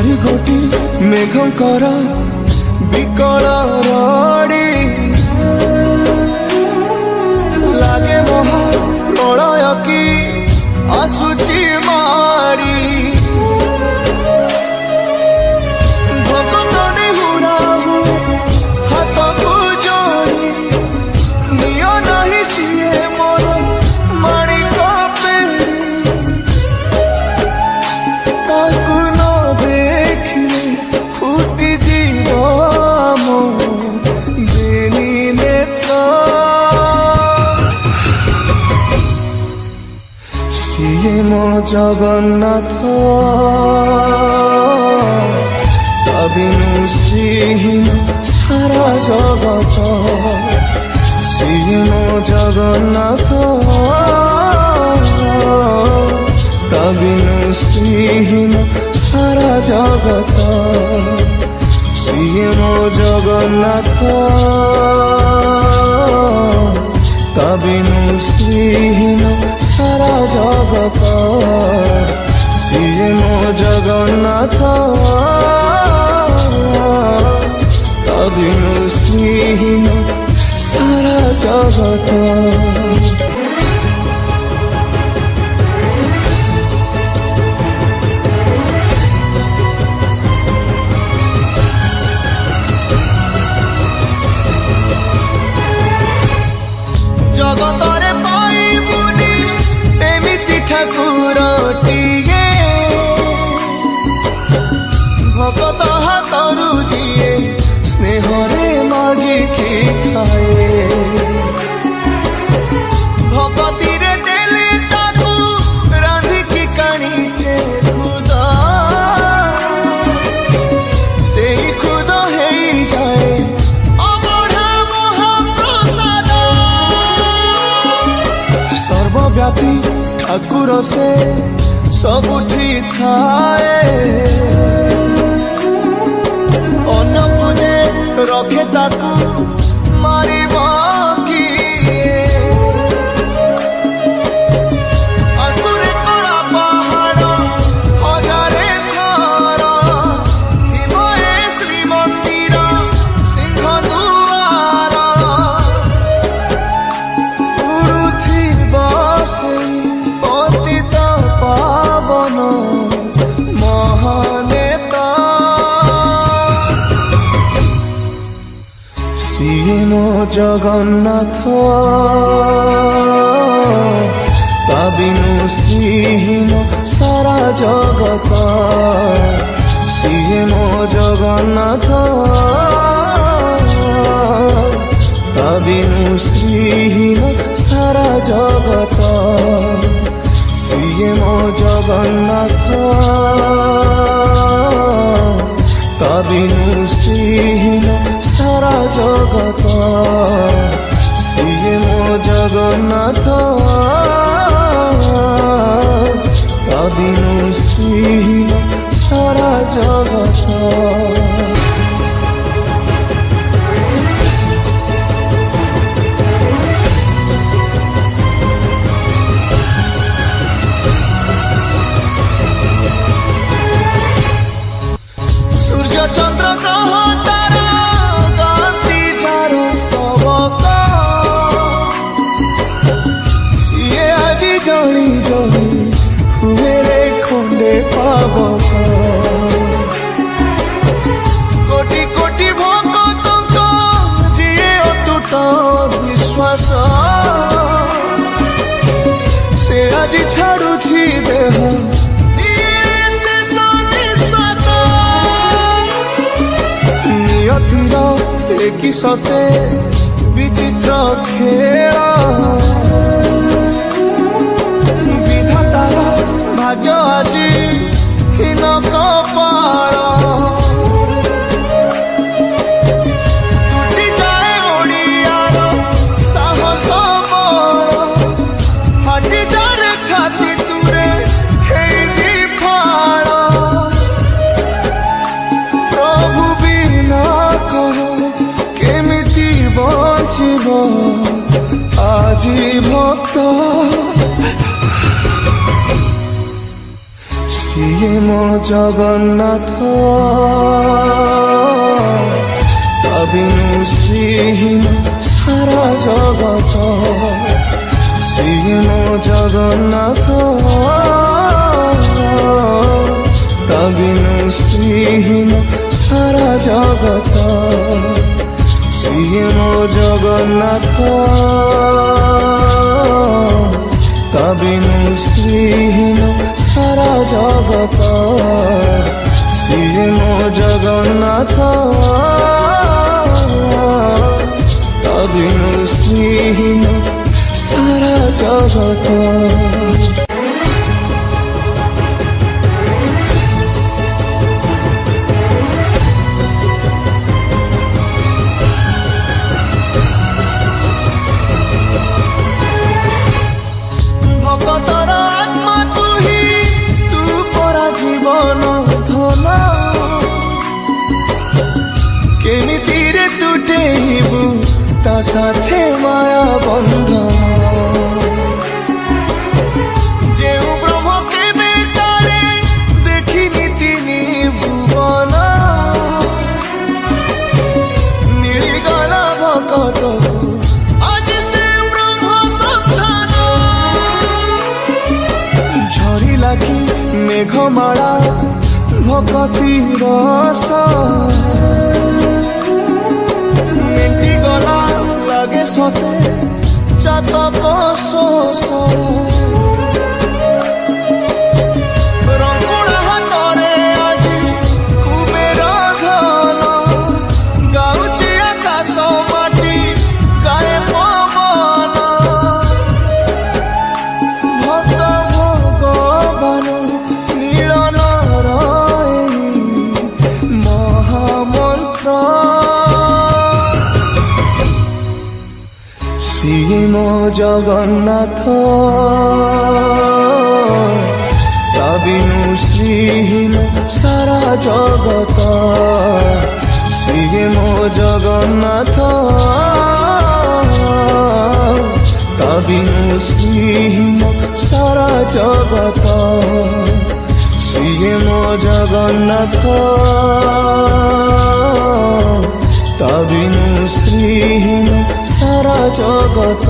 चारि गोटी मेघंकर विकल रड़ी लागे महा प्रलय की आसुची मारी भक्तनी हुराहु हाथ को जोड़ी नियो नहीं सिए मोर माणिक ताकू न देखिले फुटी जीव मो बेनी नेत्र सिए मो जगन्नाथ बिनु श्रीहीन सारा जगत सिए मो जगन्नाथ बिनु श्रीहीन सारा जगत सिए मो जगन्नाथ बिनु श्रीहीन सारा जगत सिए मो जगन्नाथ बिनु श्रीहीन सारा जगत। जगतरे पाइबुनी एमिति ठाकुरटिए भगत हाथरू जिए स्नेहरे मागिखि खाए भगती रे देले ताकू रांधिकी काणीचे खुद से खुद हेई जाए अबढ़ा महाप्रसाद सर्वव्यापी ठाकुर से सबुठी थाए अन्न पूजे रखे ताकू मारिब किए असुरे कला पहाड़ हजारे थर थिब ए श्रीमंदिर सिंह दुआर उड़ुथिब सेई पतित पावन महानेता सिए मो जगन्नाथ बिनु श्रीहीन सारा जगत सिए मो जगन्नाथ बिनु श्रीहीन सारा जगत सिए मो जगन्नाथ बिनु श्रीहीन सारा जगत सिए मो जगन्नाथ बिनु श्रीहीन सारा जगत। चंद्र ग्रह तारा गाती चारो स्तवक सिए आज जली जली हुए रे खंडे पावक कोटि कोटि भक्तक जिए अतुट विश्वास से आज छाड़ुछि देह एक सते विचित्र खेल विधातार भाग्य আজি हীन कपाल टूटी जाए ओडियार साहस बल फाटी जाए छाती तुरे हेई फाड़ प्रभु बिना कह बचिब आज জগন্নাথ তা বিনু শ্রীহীন সারা জগত শ্রীহীন জগন্নাথ তা বিনু শ্রীহীন সারা জগত শ্রীহীন জগন্নাথ তা বিনু শ্রীহীন সারা জগত শ্রীহীন জগন্নাথ তা বিনু শ্রীহীন সারা জগত। ভকতর আত্মা তুহি তু পরা জীবন ধন কেমিতিরে তুটেইবু তা সাথে মায়া বন্ধন যেউ ব্রহ্ম কেবে তারে দেখিনি তিনি ভুবন মিলিগলা ভকতকু আজি সে ব্রহ্ম সন্ধান ঝরিলা কি মেঘমালা ভকতি রস মেটি গলা লাগে সতে চাতক শোষ রঙ্গুড়া হাতরে আজি কুবের ধন গাউছি আকাশ মাটি গায়ে পবন ভক্ত ভগবান মিলন মহামন্ত্র শ্রীম জগন্নাথ তা বিনু শ্রীহীন সারা জগত শ্রীম জগন্নাথ তা বিনু শ্রীহীন সারা জগত শ্রীম জগন্নাথ তা বিনু শ্রীহীন সারা জগত।